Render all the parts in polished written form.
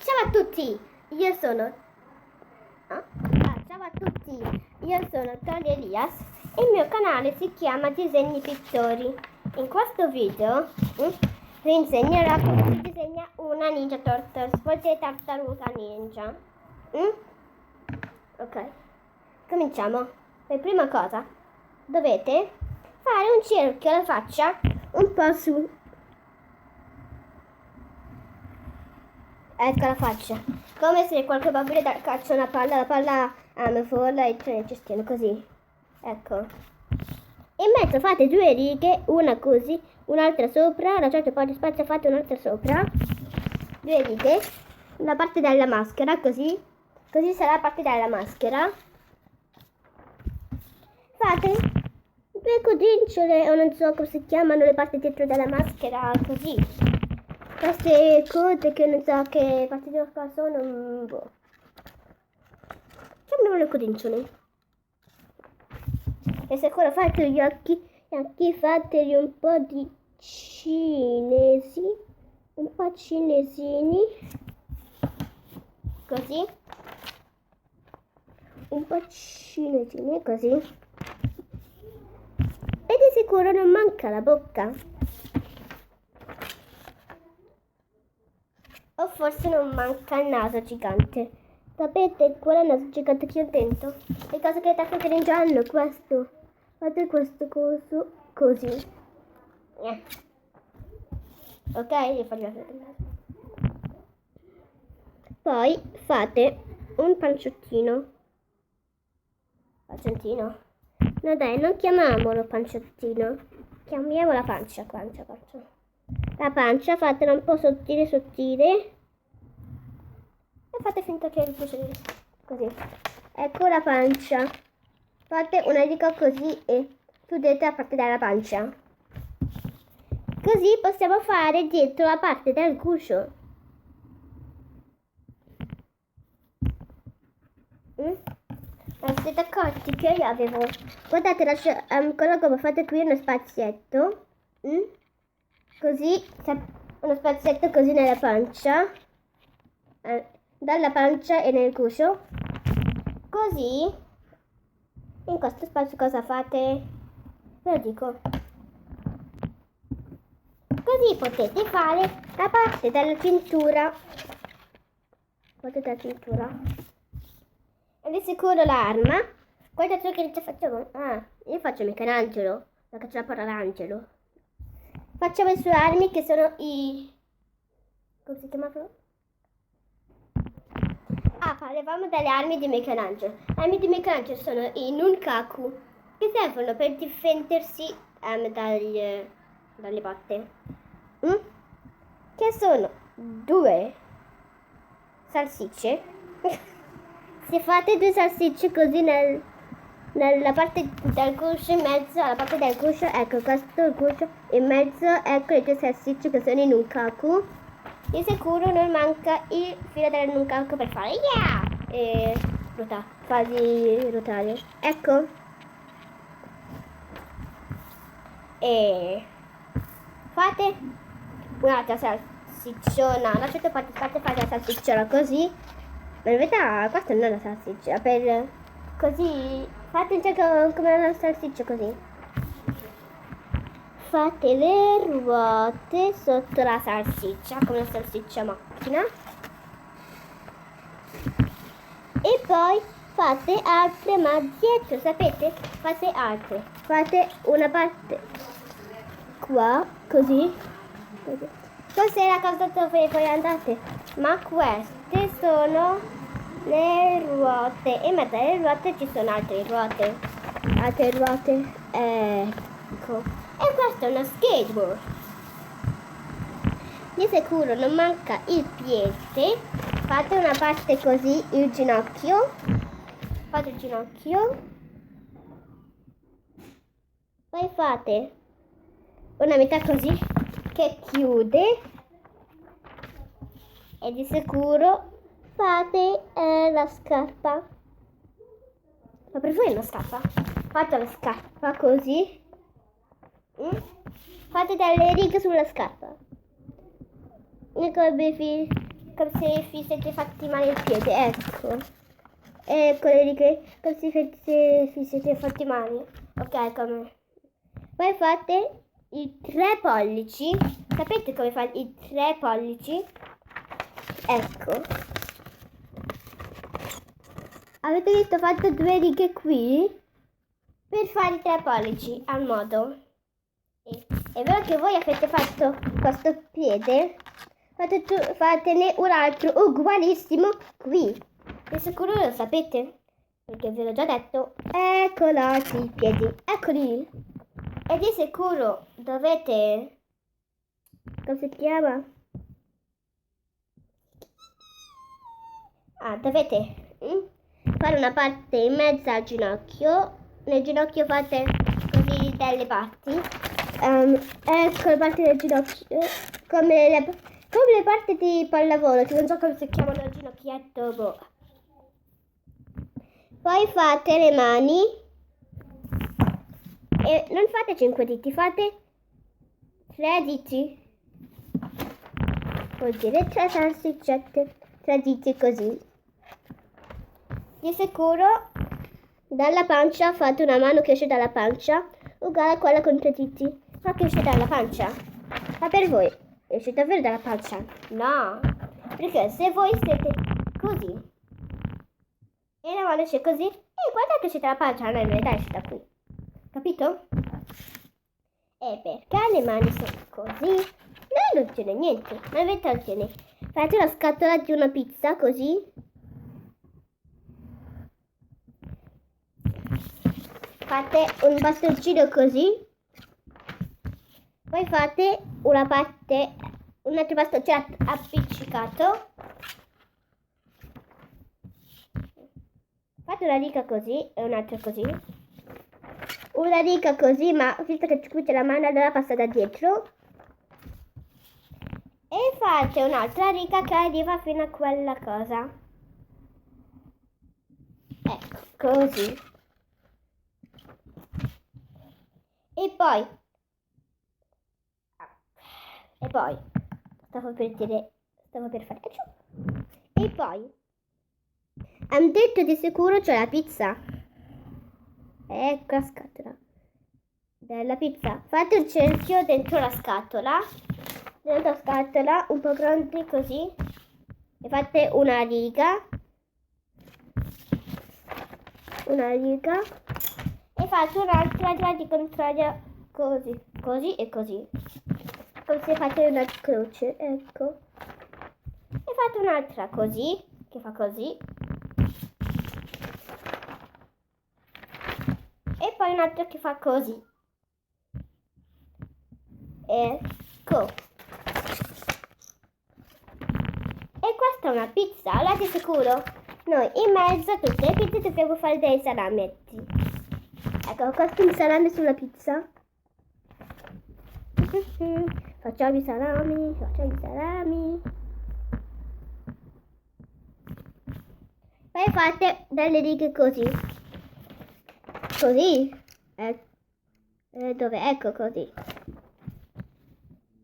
Ciao a tutti, io sono ciao a tutti, io sono Tony Elias e il mio canale si chiama Disegni Pittori. In questo video vi insegnerò come si disegna una Ninja Turtles, forse tartaruga ninja. Ok, cominciamo. Per prima cosa dovete fare un cerchio alla faccia un po' su. Ecco la faccia, come se qualche bambino caccia una palla, la palla vola e c'è nel cestino, così. Ecco. In mezzo fate due righe, una così, un'altra sopra, lasciate un po' di spazio, fate un'altra sopra. Due righe, la parte della maschera, così. Così sarà la parte della maschera. Fate due codicciole, o non so come si chiamano le parti dietro della maschera, così. Queste cose che non so che parte di qua sono, boh. Sembrano le codicciole. E se ancora fate gli occhi, fateli un po' di cinesi, un po' cinesini, così, un po' cinesini, così. E di sicuro non manca la bocca. O forse non manca il naso gigante. Sapete qual è il naso gigante che ho dentro? Le cose che attaccate in giallo, questo. Fate questo coso così. Ok, io faccio vedere il naso. Poi fate un panciottino. Panciottino? No dai, non chiamiamolo panciottino. Chiamiamola pancia. La pancia fatela un po' sottile e fate finta che è così. Ecco la pancia. Fate una riga così e chiudete la parte della pancia. Così possiamo fare dietro la parte del guscio. Ma siete accorti che io avevo... Guardate, con la gomma fate qui uno spazietto. Così, uno spazietto così nella pancia, dalla pancia e nel guscio. Così, in questo spazio cosa fate? Ve lo dico. Così potete fare la parte della cintura. E di sicuro l'arma. Guardate che facciamo. Io faccio Michelangelo, perché c'è la parola angelo. Facciamo le sue armi che sono i... come si chiamano? Parlavamo delle armi di Michelangelo. Le armi di Michelangelo sono i nunchaku, che servono per difendersi dalle botte. Che sono due salsicce. Se fate due salsicce così nella parte del guscio in mezzo, alla parte del guscio, ecco questo è il guscio, in mezzo ecco le due salsicce che sono i nunchaku. Di sicuro non manca il filo del nunchaku per fare e farli ruotare. Ecco. E fate un'altra salsicciona, lasciate fate la salsicciona così. Ma in verità questa non è una salsiccia, per così fate come una salsiccia così. Fate le ruote sotto la salsiccia, come una salsiccia macchina. E poi fate altre, ma dietro, sapete? Fate altre. Fate una parte qua, così. Questa è la cosa dove voi andate. Ma queste sono le ruote. E in mezzo alle ruote ci sono altre ruote. Ecco. E questo è uno skateboard. Di sicuro non manca il piede. Fate una parte così, il ginocchio. Fate il ginocchio. Poi fate una metà così che chiude. E di sicuro fate la scarpa. Ma per voi è una scarpa? Fate la scarpa così. Fate delle righe sulla scarpa. come se vi siete fatti male il piede, ecco. Ecco le righe, come se vi siete fatti male. Ok, come. Poi fate i 3 pollici. Sapete come fare i 3 pollici? Ecco. Avete visto, ho fatto 2 righe qui per fare i 3 pollici al modo. E è vero che voi avete fatto questo piede, fatene un altro ugualissimo qui. Di sicuro lo sapete, perché ve l'ho già detto. Eccolati i piedi, eccoli. E di sicuro dovete, come si chiama? Dovete fare una parte in mezzo al ginocchio. Nel ginocchio fate così delle parti. Ecco le parti del ginocchio, come le parti di pallavolo, che non so come si chiamano il ginocchietto, boh. Poi fate le mani e non fate 5 diti, fate 3 diti. Vuol dire 3 salsiccette, 3 diti così. Di sicuro dalla pancia fate una mano che esce dalla pancia, uguale a quella con 3 diti, ma che esce dalla pancia. Ma per voi esce davvero dalla pancia? No, perché se voi siete così e la mano esce così, guardate che esce dalla pancia, non è esce da qui. Capito? E perché le mani sono così? Non ottiene niente, ma avete ottiene. Fate la scatola di una pizza così. Fate un bastoncino così. Poi fate una parte, un altro bastoncino appiccicato. Fate una riga così e un'altra così. Una riga così, ma visto che qui c'è la mano, allora passa da dietro. E fate un'altra riga che arriva fino a quella cosa. Ecco, così. E poi stavo per fare e poi hanno detto di sicuro c'è la pizza. Ecco la scatola della pizza. Fate un cerchio dentro la scatola, un po' grande così, e fate una riga e fate un'altra di contraria così e così, come se fate una croce, ecco, e fate un'altra così che fa così e poi un'altra che fa così, ecco. E questa è una pizza, allora di sicuro noi in mezzo a tutte le pizze dobbiamo fare dei salametti. Ecco, questo è un salame sulla pizza. Facciamo i salami. Poi fate delle righe così. Dove? Ecco così.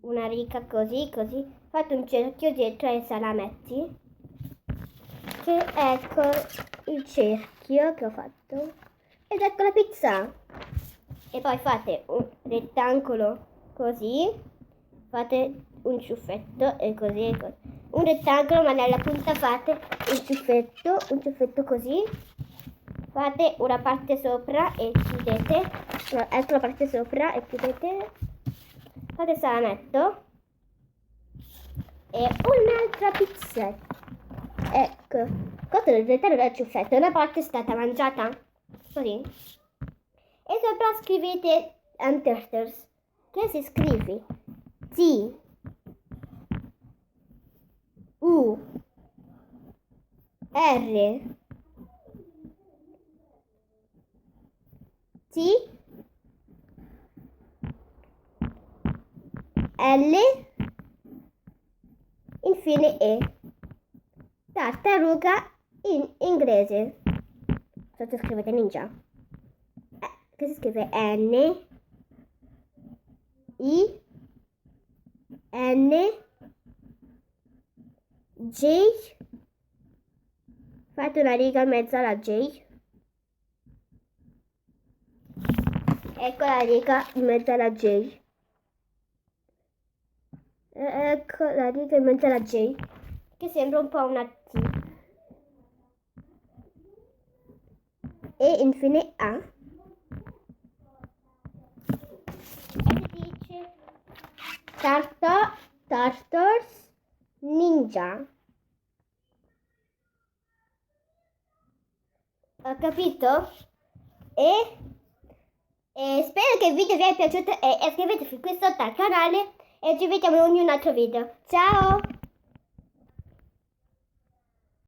Una riga così. Fate un cerchio dietro ai salametti. Che ecco il cerchio che ho fatto. Ed ecco la pizza. E poi fate un rettangolo così. Fate un ciuffetto e così. Un rettangolo, ma nella punta fate un ciuffetto così. Fate una parte sopra e chiudete. Ecco la parte sopra e chiudete. Fate il salametto. E un'altra pizza. Ecco. Questo è il rettangolo del ciuffetto. Una parte è stata mangiata. Così. E sopra scrivete Anterters. Che si scrive T U R T L infine E. Tartaruga in inglese. Sotto scrivete ninja. Che si scrive N I N J, fate una riga in mezzo alla J. Ecco la riga in mezzo alla J. Ecco la riga in mezzo alla J, che sembra un po' una T. E infine A. E si dice Tartars Ninja. Ho capito? E spero che il video vi sia piaciuto e iscrivetevi qui sotto al canale e ci vediamo in un altro video. Ciao!